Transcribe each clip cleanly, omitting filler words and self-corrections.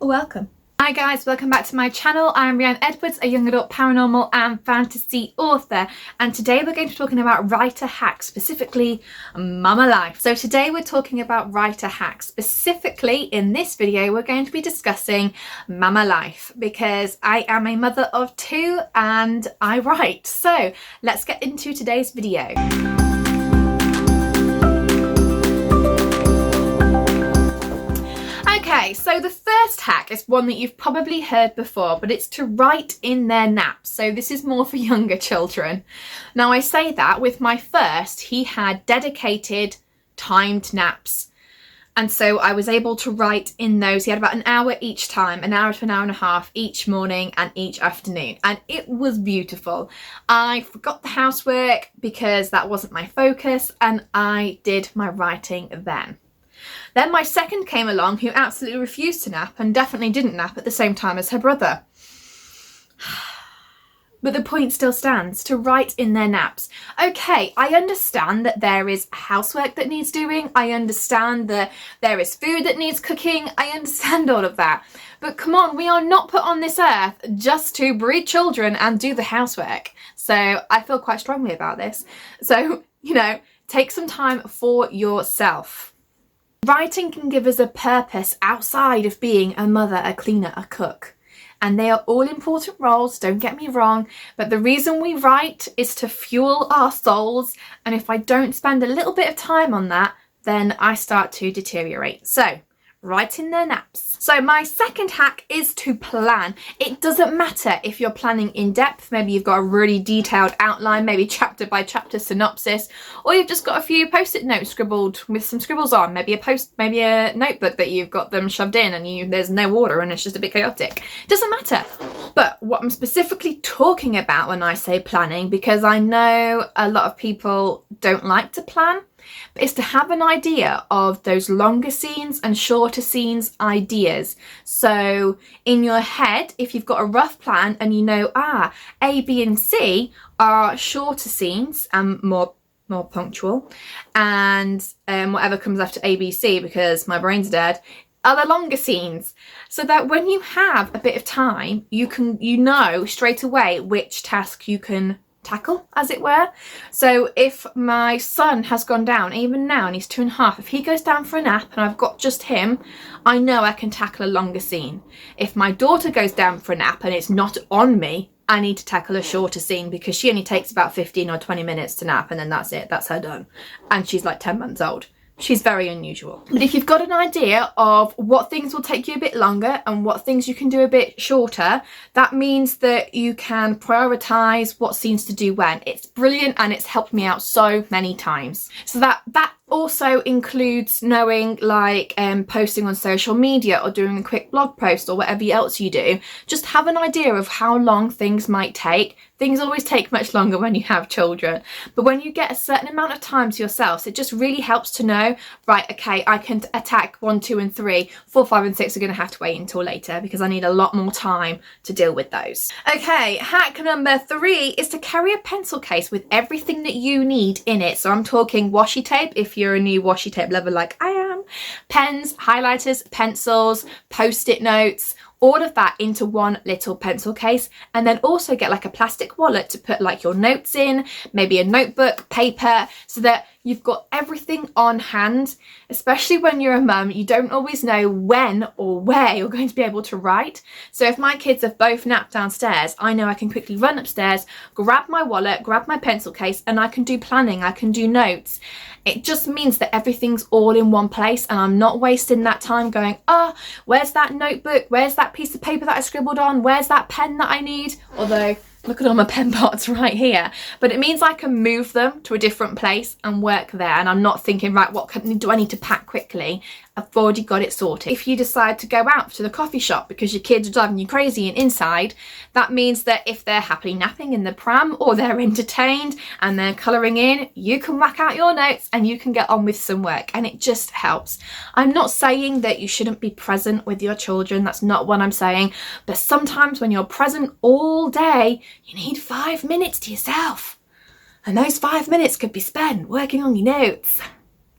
welcome. Hi guys, welcome back to my channel. I'm Rhiannon Edwards, a young adult paranormal and fantasy author, and today we're going to be talking about writer hacks, specifically mama life. So today we're talking about writer hacks. Specifically in this video we're going to be discussing mama life because I am a mother of two and I write. So let's get into today's video. Okay, so the first hack is one that you've probably heard before, but it's to write in their naps. So this is more for younger children. Now I say that with my first, he had dedicated timed naps. And so I was able to write in those. He had about an hour each time, an hour to an hour and a half each morning and each afternoon. And it was beautiful. I forgot the housework because that wasn't my focus, and I did my writing then. Then my second came along, who absolutely refused to nap and definitely didn't nap at the same time as her brother. But the point still stands, to write in their naps. Okay, I understand that there is housework that needs doing. I understand that there is food that needs cooking. I understand all of that. But come on, we are not put on this earth just to breed children and do the housework. So I feel quite strongly about this. So, take some time for yourself. Writing can give us a purpose outside of being a mother, a cleaner, a cook. And they are all important roles, don't get me wrong, but the reason we write is to fuel our souls, and if I don't spend a little bit of time on that, then I start to deteriorate. So, write in their naps. So my second hack is to plan. It doesn't matter if you're planning in depth, maybe you've got a really detailed outline, maybe chapter by chapter synopsis, or you've just got a few post-it notes scribbled with some scribbles on, maybe a notebook that you've got them shoved in and there's no order and it's just a bit chaotic. It doesn't matter. But what I'm specifically talking about when I say planning, because I know a lot of people don't like to plan, is to have an idea of those longer scenes and shorter scenes ideas. So in your head, if you've got a rough plan and you know, A, B and C are shorter scenes and more punctual, and whatever comes after A, B, C, because my brain's dead, are the longer scenes, so that when you have a bit of time, you know straight away which task you can tackle, as it were. So if my son has gone down, even now, and he's 2.5, if he goes down for a nap and I've got just him, I know I can tackle a longer scene. If my daughter goes down for a nap and it's not on me, I need to tackle a shorter scene because she only takes about 15 or 20 minutes to nap and then that's it, that's her done. And she's like 10 months old. She's very unusual. But if you've got an idea of what things will take you a bit longer and what things you can do a bit shorter, that means that you can prioritise what scenes to do when. It's brilliant and it's helped me out so many times. So that also includes knowing, like posting on social media or doing a quick blog post or whatever else you do. Just have an idea of how long things might take. Things always take much longer when you have children, but when you get a certain amount of time to yourself, it just really helps to know, right, okay, I can attack 1, 2 and 3, 4, 5 and 6 are going to have to wait until later because I need a lot more time to deal with those. Okay, hack number 3 is to carry a pencil case with everything that you need in it. So I'm talking washi tape, if you're a new washi tape lover like I am, pens, highlighters, pencils, post-it notes, all of that into one little pencil case, and then also get like a plastic wallet to put like your notes in, maybe a notebook, paper, so that you've got everything on hand. Especially when you're a mum, you don't always know when or where you're going to be able to write. So if my kids have both napped downstairs, I know I can quickly run upstairs, grab my wallet, grab my pencil case, and I can do planning, I can do notes. It just means that everything's all in one place and I'm not wasting that time going, where's that notebook? Where's that piece of paper that I scribbled on? Where's that pen that I need? Although, look at all my pen pots right here. But it means I can move them to a different place and work there. And I'm not thinking, right, what do I need to pack quickly? I've already got it sorted. If you decide to go out to the coffee shop because your kids are driving you crazy and inside, that means that if they're happily napping in the pram or they're entertained and they're colouring in, you can whack out your notes and you can get on with some work, and it just helps. I'm not saying that you shouldn't be present with your children, that's not what I'm saying, but sometimes when you're present all day, you need 5 minutes to yourself. And those 5 minutes could be spent working on your notes.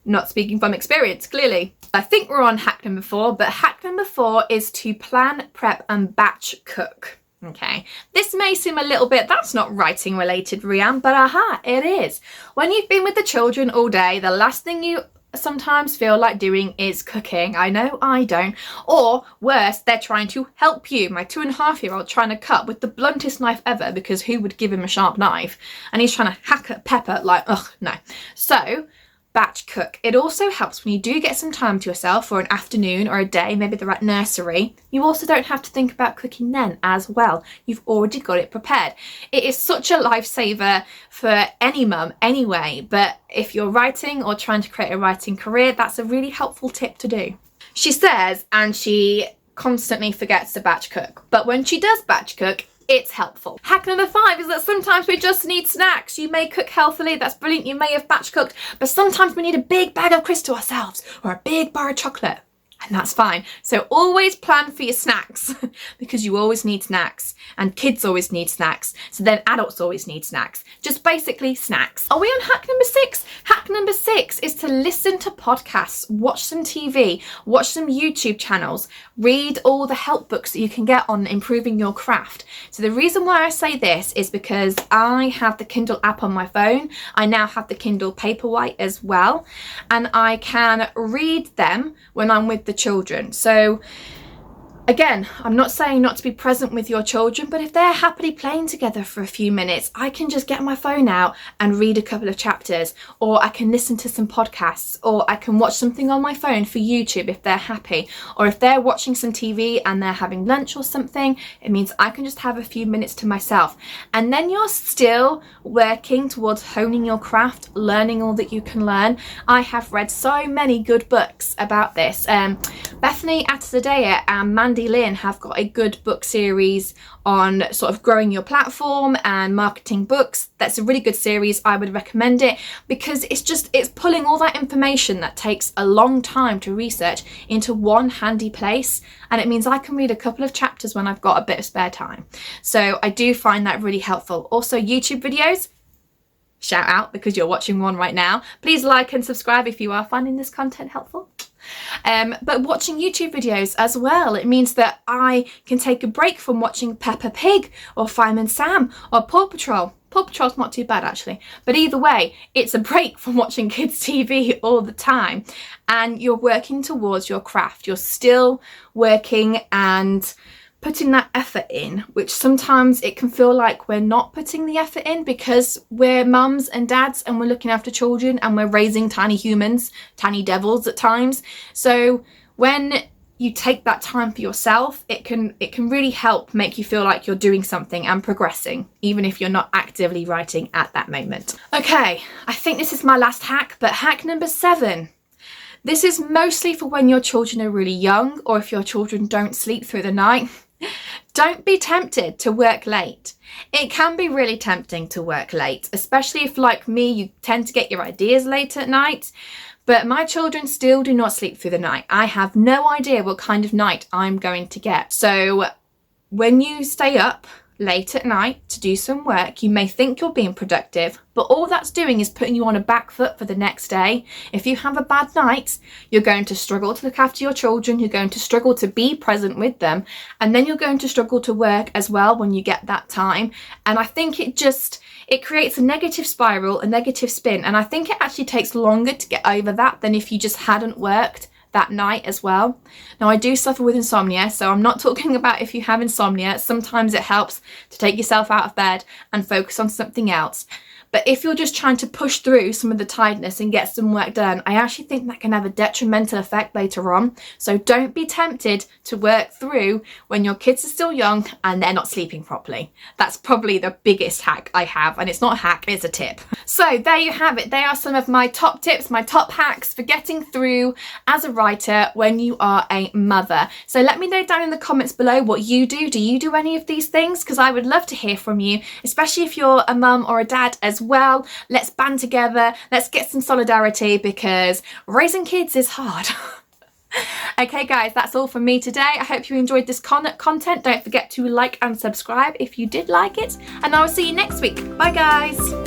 Not speaking from experience, clearly. I think we're on hack number 4, but hack number number 4 is to plan, prep and batch cook. Okay, this may seem a little bit, that's not writing related, Rianne, but aha, it is. When you've been with the children all day, the last thing you sometimes feel like doing is cooking. I know I don't. Or worse, they're trying to help you. My 2.5-year-old trying to cut with the bluntest knife ever, because who would give him a sharp knife? And he's trying to hack at pepper, like, ugh, no. So batch cook. It also helps when you do get some time to yourself for an afternoon or a day, maybe they're at nursery. You also don't have to think about cooking then as well. You've already got it prepared. It is such a lifesaver for any mum anyway, but if you're writing or trying to create a writing career, that's a really helpful tip to do. She says, and she constantly forgets to batch cook, but when she does batch cook, it's helpful. Hack number 5 is that sometimes we just need snacks. You may cook healthily, that's brilliant, you may have batch cooked, but sometimes we need a big bag of crisps to ourselves or a big bar of chocolate. And that's fine. So always plan for your snacks because you always need snacks, and kids always need snacks. So then adults always need snacks. Just basically snacks. Are we on hack number 6? Hack number 6 is to listen to podcasts, watch some TV, watch some YouTube channels, read all the help books that you can get on improving your craft. So the reason why I say this is because I have the Kindle app on my phone. I now have the Kindle Paperwhite as well, and I can read them when I'm with the children. So again, I'm not saying not to be present with your children, but if they're happily playing together for a few minutes, I can just get my phone out and read a couple of chapters, or I can listen to some podcasts, or I can watch something on my phone for YouTube if they're happy, or if they're watching some TV and they're having lunch or something, it means I can just have a few minutes to myself. And then you're still working towards honing your craft, learning all that you can learn. I have read so many good books about this. Bethany Atazadea and Mandy Lynn have got a good book series on sort of growing your platform and marketing books. That's a really good series. I would recommend it because it's pulling all that information that takes a long time to research into one handy place, and it means I can read a couple of chapters when I've got a bit of spare time. So I do find that really helpful. Also, YouTube videos, shout out because you're watching one right now. Please like and subscribe if you are finding this content helpful. But watching YouTube videos as well, it means that I can take a break from watching Peppa Pig or Fireman Sam or Paw Patrol. Paw Patrol's not too bad actually, but either way, it's a break from watching kids TV all the time, and you're working towards your craft. You're still working and putting that effort in, which sometimes it can feel like we're not putting the effort in because we're mums and dads and we're looking after children and we're raising tiny humans, tiny devils at times. So when you take that time for yourself, it can really help make you feel like you're doing something and progressing, even if you're not actively writing at that moment. Okay, I think this is my last hack, but hack number 7. This is mostly for when your children are really young or if your children don't sleep through the night. Don't be tempted to work late. It can be really tempting to work late, especially if, like me, you tend to get your ideas late at night. But my children still do not sleep through the night. I have no idea what kind of night I'm going to get. So when you stay up late at night to do some work, you may think you're being productive, but all that's doing is putting you on a back foot for the next day. If you have a bad night, you're going to struggle to look after your children, you're going to struggle to be present with them, and then you're going to struggle to work as well when you get that time. And I think it creates a negative spiral, a negative spin, and I think it actually takes longer to get over that than if you just hadn't worked that night as well. Now, I do suffer with insomnia, so I'm not talking about if you have insomnia. Sometimes it helps to take yourself out of bed and focus on something else. But if you're just trying to push through some of the tiredness and get some work done, I actually think that can have a detrimental effect later on. So don't be tempted to work through when your kids are still young and they're not sleeping properly. That's probably the biggest hack I have, and it's not a hack, it's a tip. So there you have it. They are some of my top tips, my top hacks for getting through as a writer when you are a mother. So let me know down in the comments below what you do. Do you do any of these things? Because I would love to hear from you, especially if you're a mum or a dad as well. Let's band together, let's get some solidarity because raising kids is hard. Okay guys, that's all from me today. I hope you enjoyed this content. Don't forget to like and subscribe if you did like it, and I will see you next week. Bye guys.